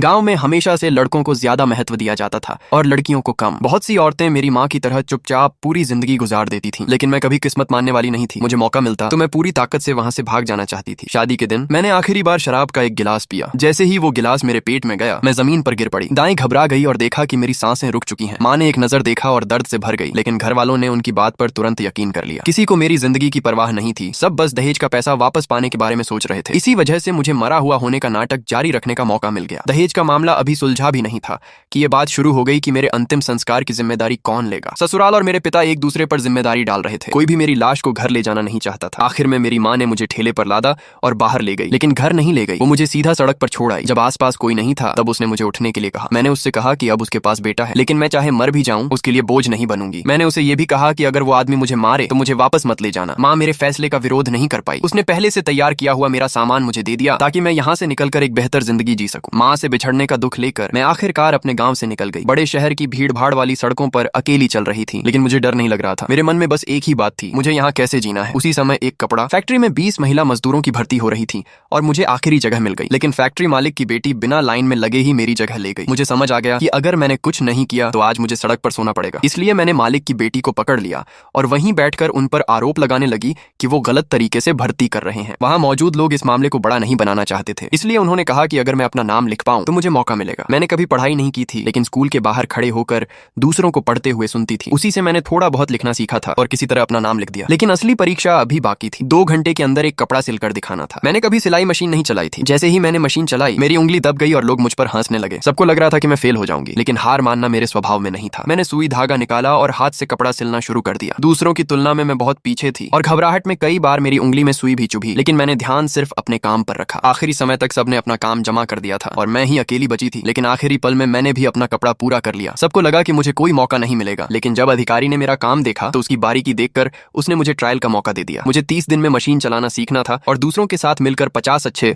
गांव में हमेशा से लड़कों को ज्यादा महत्व दिया जाता था और लड़कियों को कम। बहुत सी औरतें मेरी माँ की तरह चुपचाप पूरी जिंदगी गुजार देती थीं, लेकिन मैं कभी किस्मत मानने वाली नहीं थी। मुझे मौका मिलता तो मैं पूरी ताकत से वहां से भाग जाना चाहती थी। शादी के दिन मैंने आखिरी बार शराब का एक गिलास पिया। जैसे ही वो गिलास मेरे पेट में गया, मैं जमीन पर गिर पड़ी। दाएं घबरा गई और देखा कि मेरी सांसें रुक चुकी हैं। माँ ने एक नजर देखा और दर्द से भर गई, लेकिन घर वालों ने उनकी बात पर तुरंत यकीन कर लिया। किसी को मेरी जिंदगी की परवाह नहीं थी, सब बस दहेज का पैसा वापस पाने के बारे में सोच रहे थे। इसी वजह से मुझे मरा हुआ होने का नाटक जारी रखने का मौका मिल गया। दहेज का मामला अभी सुलझा भी नहीं था कि ये बात शुरू हो गई कि मेरे अंतिम संस्कार की जिम्मेदारी कौन लेगा। ससुराल और मेरे पिता एक दूसरे पर जिम्मेदारी डाल रहे थे। कोई भी मेरी लाश को घर ले जाना नहीं चाहता था। आखिर में मेरी माँ ने मुझे ठेले पर लादा और बाहर ले गई, लेकिन घर नहीं ले गई। वो मुझे सीधा सड़क पर छोड़ आई। जब आसपास कोई नहीं था तब उसने मुझे उठने के लिए कहा। मैंने उससे कहा कि अब उसके पास बेटा है, लेकिन मैं चाहे मर भी जाऊं उसके लिए बोझ नहीं बनूंगी। मैंने उसे ये भी कहा कि अगर वो आदमी मुझे मारे तो मुझे वापस मत ले जाना। माँ मेरे फैसले का विरोध नहीं कर पाई। उसने पहले से तैयार किया हुआ मेरा सामान मुझे दे दिया ताकि मैं यहाँ से निकलकर एक बेहतर जिंदगी जी सकूं। माँ से बिछड़ने का दुख लेकर मैं आखिरकार अपने गांव से निकल गई। बड़े शहर की भीड़ भाड़ वाली सड़कों पर अकेली चल रही थी, लेकिन मुझे डर नहीं लग रहा था। मेरे मन में बस एक ही बात थी, मुझे यहाँ कैसे जीना है। उसी समय एक कपड़ा फैक्ट्री में 20 महिला मजदूरों की भर्ती हो रही थी और मुझे आखिरी जगह मिल गई। लेकिन फैक्ट्री मालिक की बेटी बिना लाइन में लगे ही मेरी जगह ले गई। मुझे समझ आ गया कि अगर मैंने कुछ नहीं किया तो आज मुझे सड़क पर सोना पड़ेगा। इसलिए मैंने मालिक की बेटी को पकड़ लिया और वहीं बैठकर उन पर आरोप लगाने लगी कि वो गलत तरीके से भर्ती कर रहे हैं। वहां मौजूद लोग इस मामले को बड़ा नहीं बनाना चाहते थे, इसलिए उन्होंने कहा कि अगर मैं अपना नाम लिख पाऊं तो मुझे मौका मिलेगा। मैंने कभी पढ़ाई नहीं की थी, लेकिन स्कूल के बाहर खड़े होकर दूसरों को पढ़ते हुए सुनती थी। उसी से मैंने थोड़ा बहुत लिखना सीखा था और किसी तरह अपना नाम लिख दिया। लेकिन असली परीक्षा अभी बाकी थी। 2 घंटे के अंदर एक कपड़ा सिलकर दिखाना था। मैंने कभी सिलाई मशीन नहीं चलाई थी। जैसे ही मैंने मशीन चलाई, मेरी उंगली दब गई और लोग मुझ पर हंसने लगे। सबको लग रहा था कि मैं फेल हो जाऊंगी, लेकिन हार मानना मेरे स्वभाव में नहीं था। मैंने सुई धागा निकाला और हाथ से कपड़ा सिलना शुरू कर दिया। दूसरों की तुलना में मैं बहुत पीछे थी और घबराहट में कई बार मेरी उंगली में सुई भी चुभी, लेकिन मैंने ध्यान सिर्फ अपने काम पर रखा। आखिरी समय तक सबने अपना काम जमा कर दिया था और मैं ही अकेली बची थी। लेकिन आखिरी पल में मैंने भी अपना कपड़ा पूरा कर लिया। सबको लगा कि मुझे कोई मौका नहीं मिलेगा, लेकिन जब अधिकारी ने मेरा काम देखा तो उसकी बारीकी देखकर उसने मुझे ट्रायल का मौका दे दिया। मुझे 30 दिन में मशीन चलाना सीखना था और दूसरों के साथ मिलकर 50 अच्छे